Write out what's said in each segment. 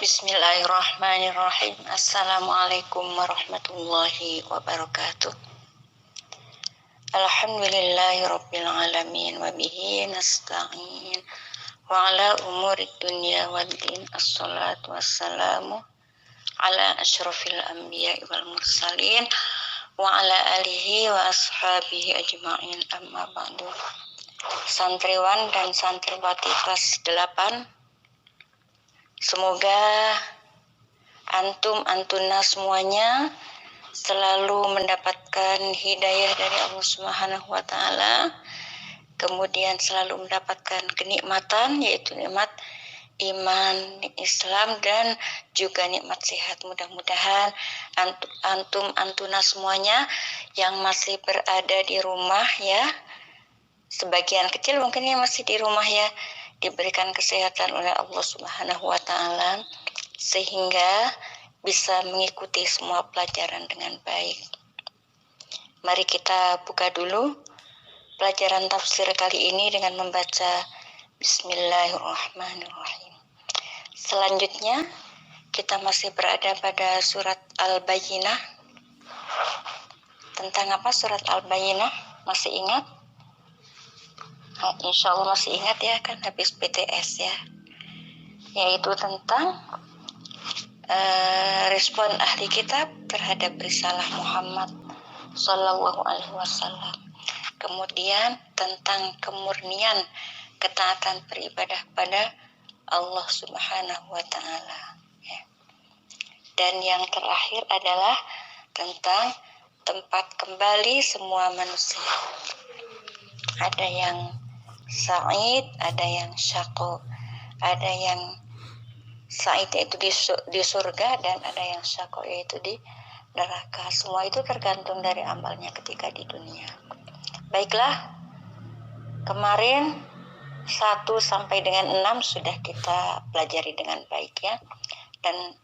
Bismillahirrahmanirrahim. Assalamualaikum warahmatullahi wabarakatuh. Alhamdulillahirabbil alamin wa bihi nasta'in wa ala umuri dunya waddin. Assalatu wassalamu ala asyrafil anbiya'i wal mursalin wa ala alihi wa ashabihi ajma'in, amma ba'du. Santriwan dan santriwati kelas 8, semoga antuna semuanya selalu mendapatkan hidayah dari Allah Subhanahu wa taala, kemudian selalu mendapatkan kenikmatan, yaitu nikmat iman, Islam, dan juga nikmat sehat. Mudah-mudahan antuna semuanya yang masih berada di rumah, ya, sebagian kecil mungkin yang masih di rumah, ya, diberikan kesehatan oleh Allah Subhanahu wa taala sehingga bisa mengikuti semua pelajaran dengan baik. Mari kita buka dulu pelajaran tafsir kali ini dengan membaca Bismillahirrahmanirrahim. Selanjutnya kita masih berada pada surat Al-Bayyinah. Tentang apa surat Al-Bayyinah? Masih ingat? Insya Allah masih ingat, ya, kan habis PTS, ya, yaitu tentang respon ahli kitab terhadap risalah Muhammad Sallallahu Alaihi Wasallam. Kemudian tentang kemurnian ketaatan beribadah pada Allah Subhanahu Wa Taala. Ya. Dan yang terakhir adalah tentang tempat kembali semua manusia. Ada yang sa'id, ada yang syaqo, ada yang sa'id itu di surga, dan ada yang syaqo yaitu di neraka. Semua itu tergantung dari amalnya ketika di dunia. Baiklah, kemarin 1 sampai dengan 6 sudah kita pelajari dengan baik, ya, dan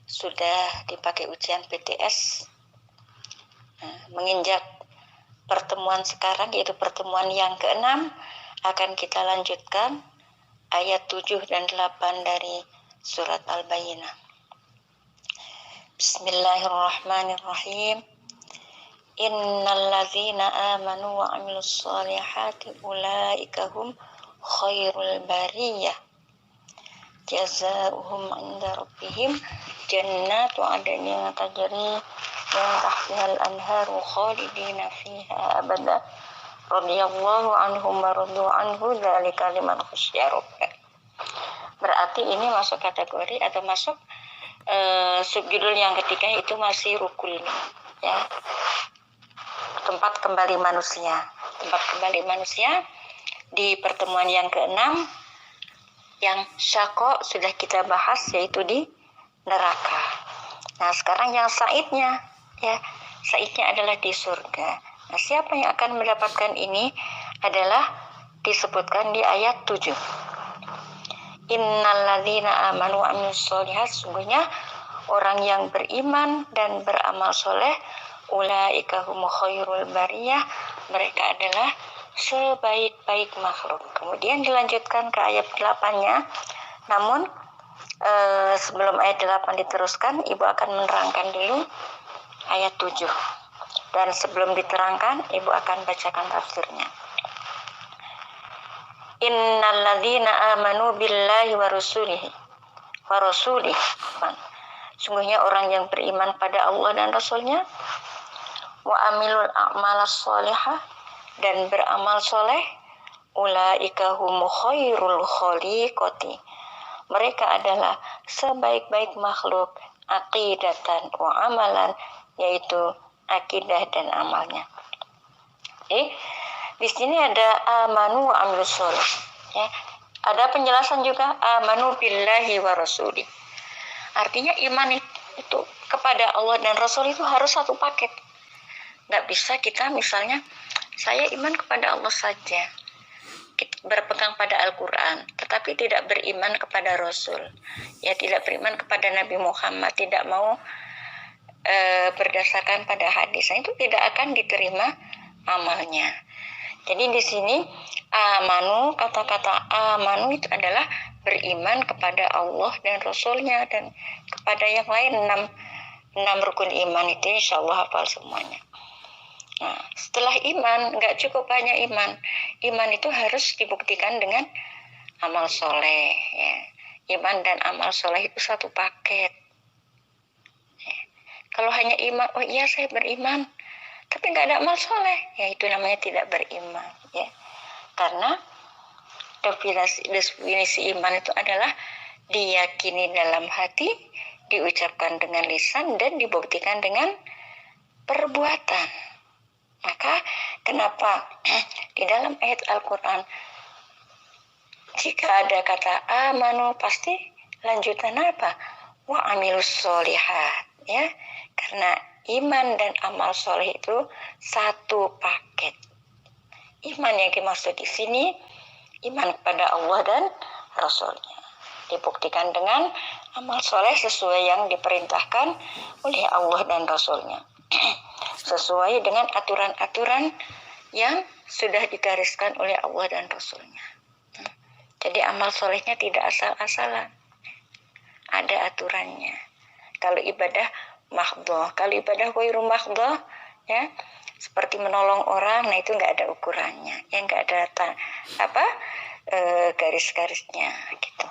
sudah dipakai ujian PTS. Menginjak pertemuan sekarang, yaitu pertemuan yang ke-6, akan kita lanjutkan ayat 7 dan 8 dari surat Al-Bayyinah. Bismillahirrahmanirrahim. Innal ladzina amanu wa 'amilus shalihati ulaika hum khairul bariyah. Jazaohum 'inda rabbihim jannatu 'adnin tajri min tahtihal anharu khalidina fiha abada. Radhiyallahu anhum wa radu anhu dzalika liman khasyia rabbah. Berarti ini masuk kategori atau masuk subjudul yang ketiga, itu masih rukul, ya. Tempat kembali manusia. Tempat kembali manusia di pertemuan yang ke-6. Yang syaqo sudah kita bahas, yaitu di neraka. Nah, sekarang yang saidnya, ya, saidnya adalah di surga. Nah, siapa yang akan mendapatkan ini adalah disebutkan di ayat 7. Innal ladzina amanu wa 'amilus sholihat, sungguhnya orang yang beriman dan beramal soleh, ulaika hum khairul bariyah, mereka adalah sebaik-baik makhluk. Kemudian dilanjutkan ke ayat 8-nya. Namun sebelum ayat 8 diteruskan, Ibu akan menerangkan dulu ayat 7. Dan sebelum diterangkan, Ibu akan bacakan tafsirnya. Innal ladzina amanu billahi wa rasulihi. Sungguhnya orang yang beriman pada Allah dan Rasulnya, wa amilul a'malas sholihah, dan beramal soleh, ulaika hum khairul khaliqati, mereka adalah sebaik-baik makhluk aqidatan wa amalan, yaitu akidah dan amalnya. Di sini ada amanu wa amilus sholih, ya. Ada penjelasan juga amanu billahi wa rasuli. Artinya iman itu kepada Allah dan Rasul itu harus satu paket. Nggak bisa kita misalnya saya iman kepada Allah saja, berpegang pada Al-Quran, tetapi tidak beriman kepada Rasul, ya, tidak beriman kepada Nabi Muhammad, tidak mau berdasarkan pada hadis, itu tidak akan diterima amalnya. Jadi di sini amanu, kata-kata amanu itu adalah beriman kepada Allah dan Rasulnya dan kepada yang lain. 6 rukun iman itu insya Allah hafal semuanya. Nah, setelah iman, nggak cukup hanya iman. Iman itu harus dibuktikan dengan amal soleh. Ya. Iman dan amal soleh itu satu paket. Ya. Kalau hanya iman, oh iya saya beriman, tapi nggak ada amal soleh, ya itu namanya tidak beriman. Ya. Karena definisi iman itu adalah diyakini dalam hati, diucapkan dengan lisan, dan dibuktikan dengan perbuatan. Maka kenapa di dalam ayat Al-Quran jika ada kata amanu pasti lanjutan apa? Wa amilus solihat, ya. Karena iman dan amal soleh itu satu paket. Iman yang dimaksud di sini iman kepada Allah dan Rasulnya. Dibuktikan dengan amal soleh sesuai yang diperintahkan oleh Allah dan Rasulnya. Sesuai dengan aturan-aturan yang sudah digariskan oleh Allah dan Rasulnya. Jadi amal solehnya tidak asal-asalan. Ada aturannya. Kalau ibadah mahdhah, kalau ibadah ghairu mahdhah, ya, seperti menolong orang, nah itu nggak ada ukurannya, yang nggak ada garis-garisnya, gitu.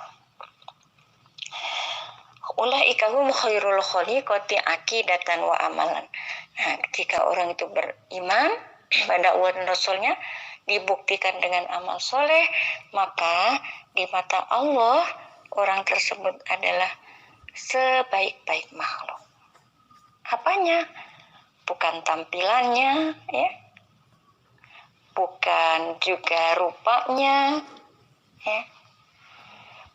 Ulaika hum khairul khaliqati aqidatan wa amalan. Nah, ketika orang itu beriman pada Allah dan Rasulnya, dibuktikan dengan amal soleh, maka di mata Allah orang tersebut adalah sebaik-baik makhluk. Apanya? Bukan tampilannya, ya, bukan juga rupanya, ya,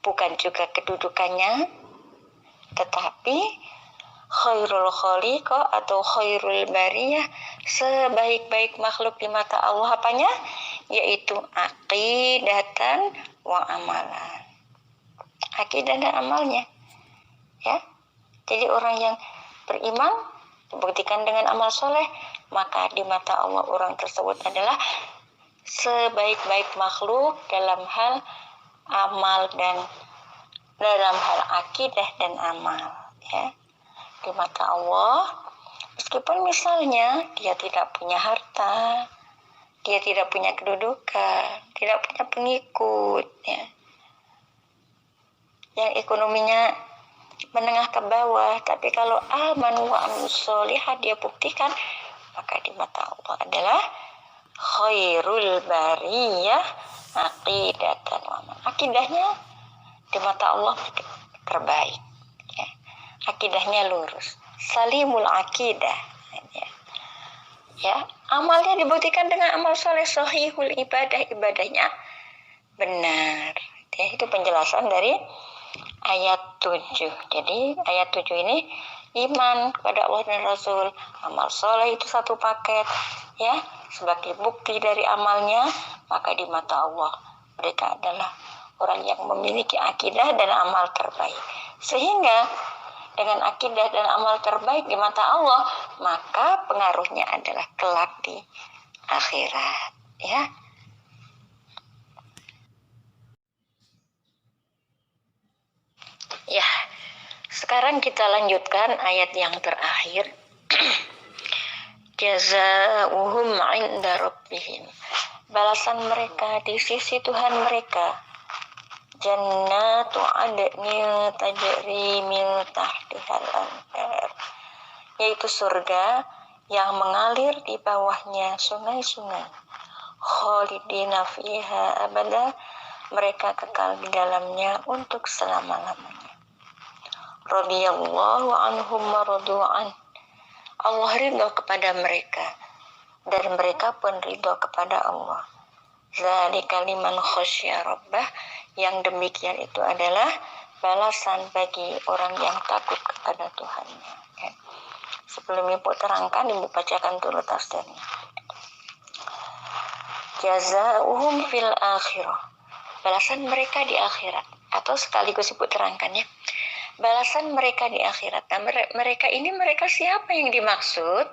bukan juga kedudukannya, tetapi khairul khaliqah atau khairul bariyah, sebaik-baik makhluk di mata Allah apanya? Yaitu aqidatan wa amalan. Akidah dan amalnya, ya. Jadi orang yang beriman dibuktikan dengan amal soleh, maka di mata Allah orang tersebut adalah sebaik-baik makhluk dalam hal amal dan dalam hal akidah dan amal, ya. Di mata Allah, meskipun misalnya dia tidak punya harta, dia tidak punya kedudukan, tidak punya pengikut, ya, yang ekonominya menengah ke bawah, tapi kalau amanu wa amilus sholihat dia buktikan, maka di mata Allah adalah khairul bariyah aqidatan wa amal. Akidahnya di mata Allah terbaik, ya. Akidahnya lurus, salimul akidah, ya. Amalnya dibuktikan dengan amal soleh, sahihul ibadah, ibadahnya benar, ya. Itu penjelasan dari ayat 7. Jadi ayat 7 ini iman kepada Allah dan Rasul, amal soleh itu satu paket, ya. Sebagai bukti dari amalnya, maka di mata Allah mereka adalah orang yang memiliki akidah dan amal terbaik. Sehingga dengan akidah dan amal terbaik di mata Allah, maka pengaruhnya adalah kelak di akhirat, ya. Ya, sekarang kita lanjutkan ayat yang terakhir. Jazaa'uhum 'inda rabbihim. Balasan mereka di sisi Tuhan mereka. Jannatu 'adnin tajri min tahtihal anhar. Yaitu surga yang mengalir di bawahnya sungai-sungai. Khalidina fiha abada. Mereka kekal di dalamnya untuk selama-lamanya. Radhiyallahu anhum wa radu'an. Allah ridho kepada mereka dan mereka pun ridho kepada Allah. Zalika liman khasyya rabbah. Yang demikian itu adalah balasan bagi orang yang takut kepada Tuhannya, ya. Sebelum Ibu terangkan, Ibu bacakan dulu tafsirnya. Jazaa'uhum fil akhirah. Balasan mereka di akhirat, atau sekaligus Ibu terangkan, ya. Balasan mereka di akhirat. Nah, mereka ini, mereka siapa yang dimaksud?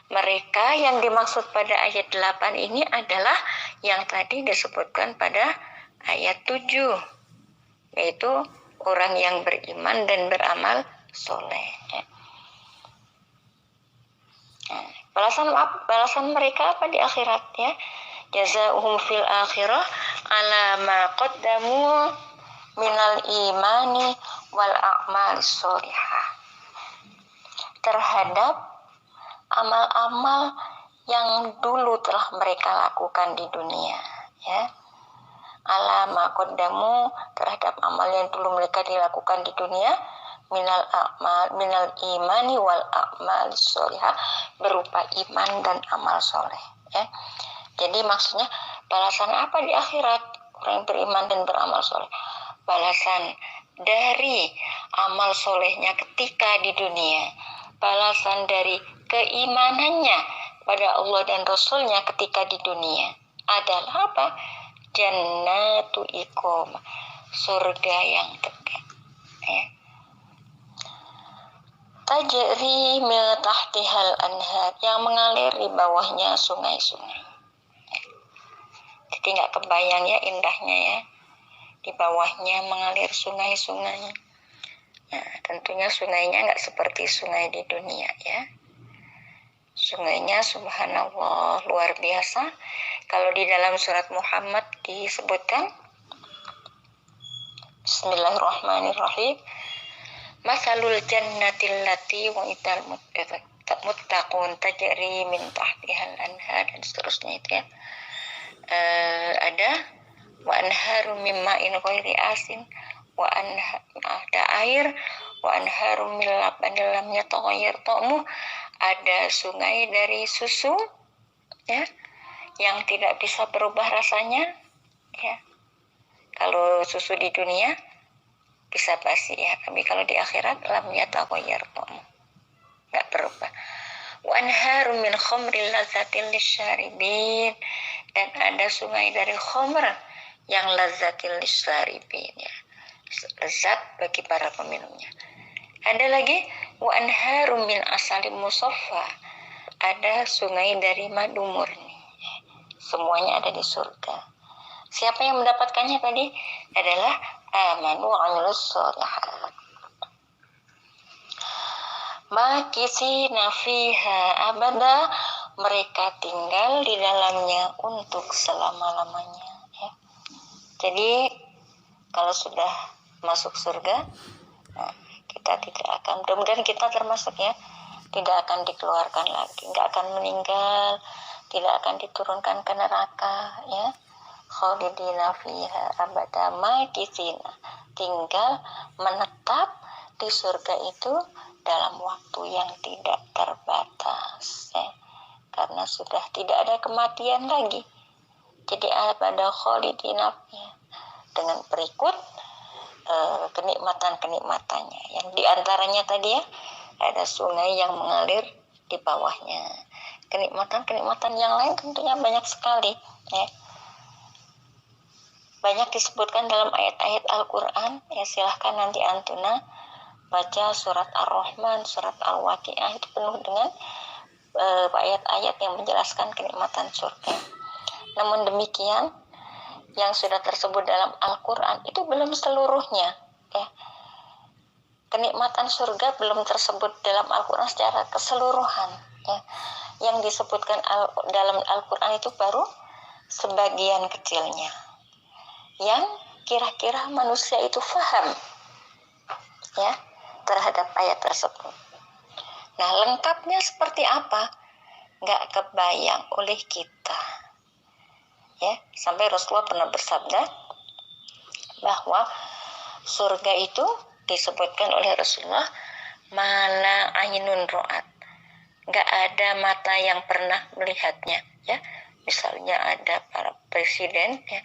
Mereka yang dimaksud pada ayat 8 ini adalah yang tadi disebutkan pada ayat 7, yaitu orang yang beriman dan beramal soleh. Balasan mereka apa di akhirat ya? Jazaohum fil akhirah ala ma qaddamu minal imani wal a'mal sholihah. Terhadap amal-amal yang dulu telah mereka lakukan di dunia, ya. Ala ma qaddamu, terhadap amal yang dulu mereka dilakukan di dunia, minal imani wal a'mal sholihah, berupa iman dan amal soleh, ya. Jadi maksudnya balasan apa di akhirat orang yang beriman dan beramal soleh? Balasan dari amal solehnya ketika di dunia, balasan dari keimanannya pada Allah dan Rasulnya ketika di dunia adalah apa? Jannatu iqamah, surga yang tegak, ya. Tajri min tahtihal anhar, yang mengalir di bawahnya sungai-sungai. Jadi nggak kebayang ya indahnya ya, di bawahnya mengalir sungai-sungai. Nah, tentunya sungainya nggak seperti sungai di dunia ya. Sungainya subhanallah luar biasa. Kalau di dalam surat Muhammad disebutkan, Bismillahirrahmanirrahim, masalul jannatil lati wa'idal muttaqun tajri min tahtihal anhar, dan seterusnya itu ya. Ada wa anharum min ma'in ghairi asin, wa ada air, wa anharum min labanin lam yataghayyar ta'muh, ada sungai dari susu ya yang tidak bisa berubah rasanya ya. Kalau susu di dunia bisa basi ya, tapi kalau di akhirat lam yataghayyar ta'muh, enggak berubah. Wa anharum min khamrin lazzatin lisyaribin, dan ada sungai dari khamr yang lazzatil lisyaribin ya, lezat bagi para peminumnya. Ada lagi wa anharum min asalim musaffa, ada sungai dari madu murni. Semuanya ada di surga. Siapa yang mendapatkannya tadi? Adalah amanu wa amilus sholihat. Makisina fiha abada, mereka tinggal di dalamnya untuk selama-lamanya ya. Jadi kalau sudah masuk surga, nah, kita tidak akan, mudah-mudahan kita termasuk ya, tidak akan dikeluarkan lagi, nggak akan meninggal, tidak akan diturunkan ke neraka ya. Khalidina fiha abada, makisina, tinggal menetap di surga itu dalam waktu yang tidak terbatas ya. Karena sudah tidak ada kematian lagi. Jadi ada khalidina fiha, dengan berikut kenikmatan-kenikmatannya yang diantaranya tadi ya, ada sungai yang mengalir di bawahnya. Kenikmatan-kenikmatan yang lain tentunya banyak sekali ya. Banyak disebutkan dalam ayat-ayat Al-Quran ya, silahkan nanti Antuna baca surat Ar-Rahman, surat Al-Waqi'ah, itu penuh dengan ayat-ayat yang menjelaskan kenikmatan surga. Namun demikian, yang sudah tersebut dalam Al-Quran itu belum seluruhnya ya. Kenikmatan surga belum tersebut dalam Al-Quran secara keseluruhan ya. Yang disebutkan dalam Al-Quran itu baru sebagian kecilnya yang kira-kira manusia itu faham ya terhadap ayat tersebut. Nah, lengkapnya seperti apa nggak kebayang oleh kita ya. Sampai Rasulullah pernah bersabda bahwa surga itu disebutkan oleh Rasulullah mala ainun ro'at, nggak ada mata yang pernah melihatnya ya. Misalnya ada para presiden ya,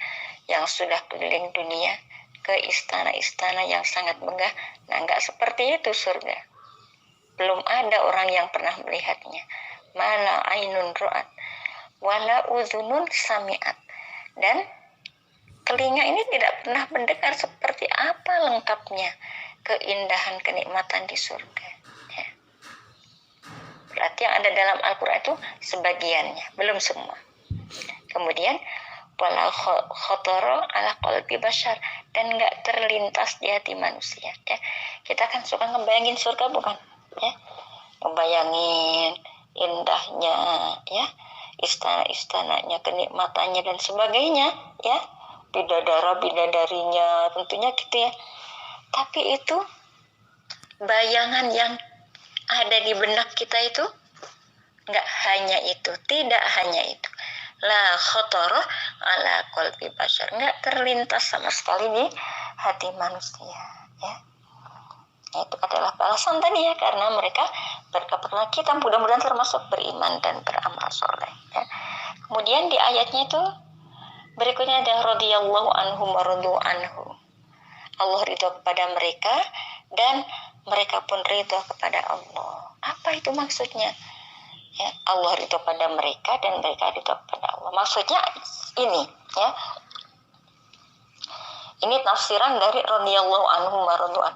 yang sudah keliling dunia ke istana-istana yang sangat megah. Nah, nggak seperti itu surga. Belum ada orang yang pernah melihatnya. Mala ainun ro'at wala udhunun sami'at, dan telinga ini tidak pernah mendengar seperti apa lengkapnya keindahan kenikmatan di surga ya. Berarti yang ada dalam Al-Quran itu sebagiannya, belum semua. Kemudian wala khotoro ala qalbi bashar, dan nggak terlintas di hati manusia. Ya. Kita kan suka ngebayangin surga, bukan? Ya. Ngebayangin indahnya, ya, istana-istananya, kenikmatannya dan sebagainya, ya, bidadarinya, tentunya gitu ya. Tapi itu bayangan yang ada di benak kita itu nggak hanya itu, tidak hanya itu. La khotoroh ala qalbi bashar, nggak terlintas sama sekali di hati manusia, ya. Itu adalah balasan tadi ya, karena mereka berkepada kita, mudah-mudahan termasuk beriman dan beramal soleh, ya. Kemudian di ayatnya itu berikutnya ada radhiyallahu anhum wa radu anhu, Allah ridho kepada mereka dan mereka pun ridho kepada Allah. Apa itu maksudnya? Ya, Allah ridho pada mereka dan mereka ridho kepada Allah. Maksudnya ini, ya. Ini tafsiran dari radhiyallahu anhum wa radwan.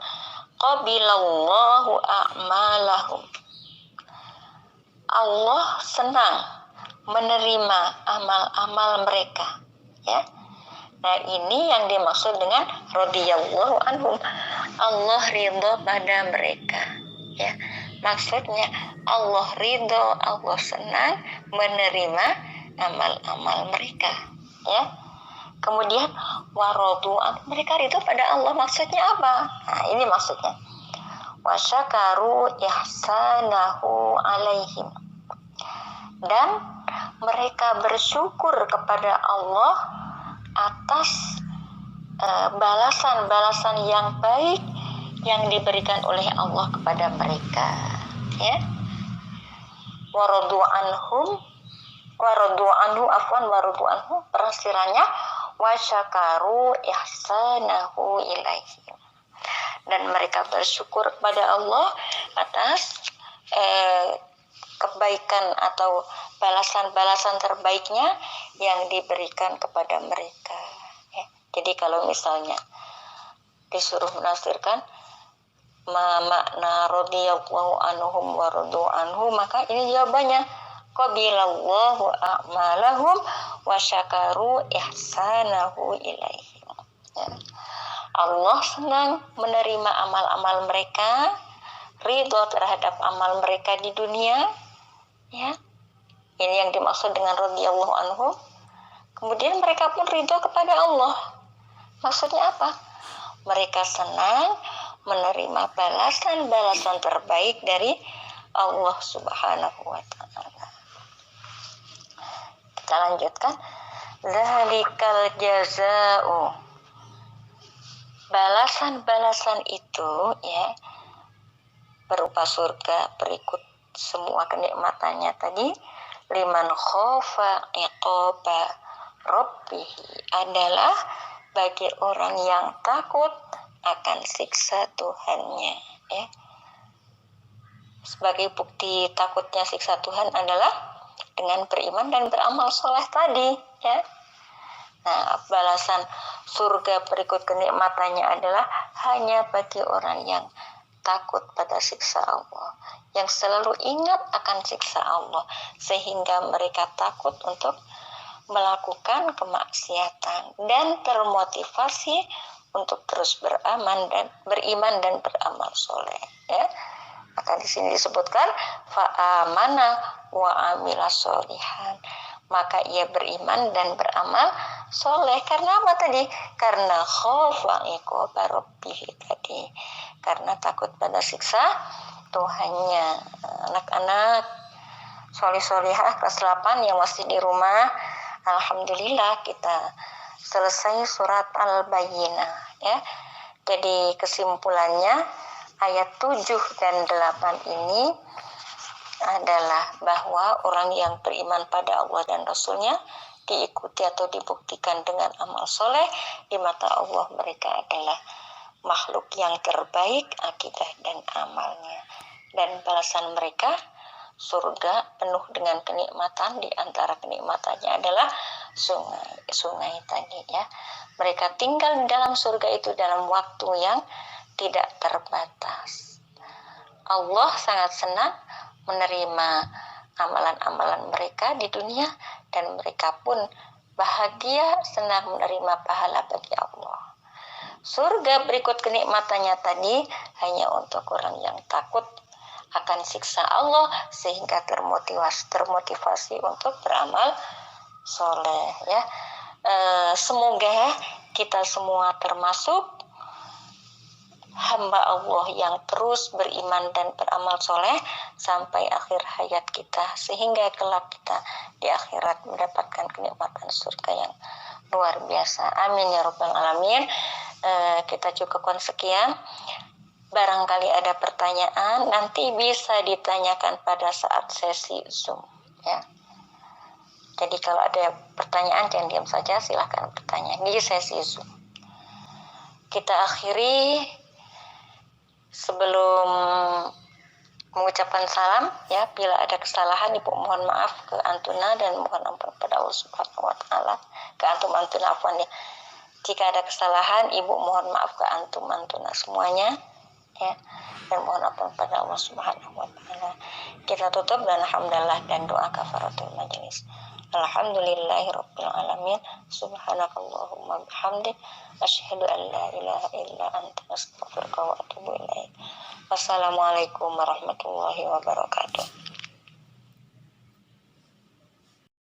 Qabilallahu a'malahum. Allah senang menerima amal-amal mereka, ya. Nah, ini yang dimaksud dengan radhiyallahu anhum. Allah ridho pada mereka, ya. Maksudnya Allah ridho, Allah senang menerima amal-amal mereka, ya. Kemudian warodu'an, mereka ridho pada Allah, maksudnya apa? Nah, ini maksudnya wasyakaru ihsanahu alaihim, dan mereka bersyukur kepada Allah atas balasan-balasan yang baik yang diberikan oleh Allah kepada mereka, ya. Waradu anhu perasirannya wasyakaru ihsanahu ilaihim, dan mereka bersyukur kepada Allah atas kebaikan atau balasan-balasan terbaiknya yang diberikan kepada mereka, ya. Jadi kalau misalnya disuruh menafsirkan makna radhiyallahu anhum wa radu anhu, maka ini jawabannya qabilallahu a'malahum wa syakaru ihsanahu ilaihim, ya. Allah senang menerima amal-amal mereka, ridho terhadap amal mereka di dunia, ya. Ini yang dimaksud dengan radhiyallahu anhum. Kemudian mereka pun ridho kepada Allah. Maksudnya apa? Mereka senang menerima balasan-balasan terbaik dari Allah Subhanahu wa ta'ala. Kita lanjutkan. Dzalikal jazaa'u. Balasan-balasan itu, ya, berupa surga berikut semua kenikmatannya tadi, liman khofa iqaba rabbih, adalah bagi orang yang takut akan siksa Tuhannya, ya. Sebagai bukti takutnya siksa Tuhan adalah dengan beriman dan beramal soleh tadi, ya. Nah, balasan surga berikut kenikmatannya adalah hanya bagi orang yang takut pada siksa Allah, yang selalu ingat akan siksa Allah, sehingga mereka takut untuk melakukan kemaksiatan dan termotivasi untuk terus beriman dan beramal soleh, ya. Maka di sini disebutkan fa'amana wa amila sholihan, maka ia beriman dan beramal soleh. Karena apa tadi? Karena khofa iqaba rabbih tadi, karena takut pada siksa Tuhannya. Anak-anak solih-solihah kelas 8 yang masih di rumah, alhamdulillah kita selesai surat Al-Bayyinah, ya. Jadi kesimpulannya ayat 7 dan 8 ini adalah bahwa orang yang beriman pada Allah dan Rasulnya diikuti atau dibuktikan dengan amal soleh, di mata Allah mereka adalah makhluk yang terbaik akidah dan amalnya, dan balasan mereka surga penuh dengan kenikmatan. Di antara kenikmatannya adalah sungai tadi, ya. Mereka tinggal di dalam surga itu dalam waktu yang tidak terbatas. Allah sangat senang menerima amalan-amalan mereka di dunia, dan mereka pun bahagia senang menerima pahala bagi Allah. Surga berikut kenikmatannya tadi hanya untuk orang yang takut akan siksa Allah, sehingga termotivasi untuk beramal soleh ya. Semoga kita semua termasuk hamba Allah yang terus beriman dan beramal soleh sampai akhir hayat kita, sehingga kelak kita di akhirat mendapatkan kenikmatan surga yang luar biasa. Amin ya rabbal alamin. Kita cukupkan sekian. Barangkali ada pertanyaan, nanti bisa ditanyakan pada saat sesi Zoom ya. Jadi kalau ada pertanyaan jangan diam saja, silahkan bertanya di sesi Zoom. Kita akhiri sebelum mengucapkan salam ya, bila ada kesalahan Ibu mohon maaf ke Antuna dan mohon ampun kepada Allah Subhanahu wa taala. Ke antum Antuna afwan ya. Jika ada kesalahan Ibu mohon maaf ke antum Antuna semuanya ya, dan mohon ampun kepada Allah Subhanahu wa taala. Kita tutup dan alhamdulillah dan doa kafaratul majelis. Alhamdulillahirabbil alamin. Subhanakallahumma bihamdik asyhadu an la ilaha illa anta astaghfiruka wa atubu ilaik. Wassalamualaikum warahmatullahi wabarakatuh.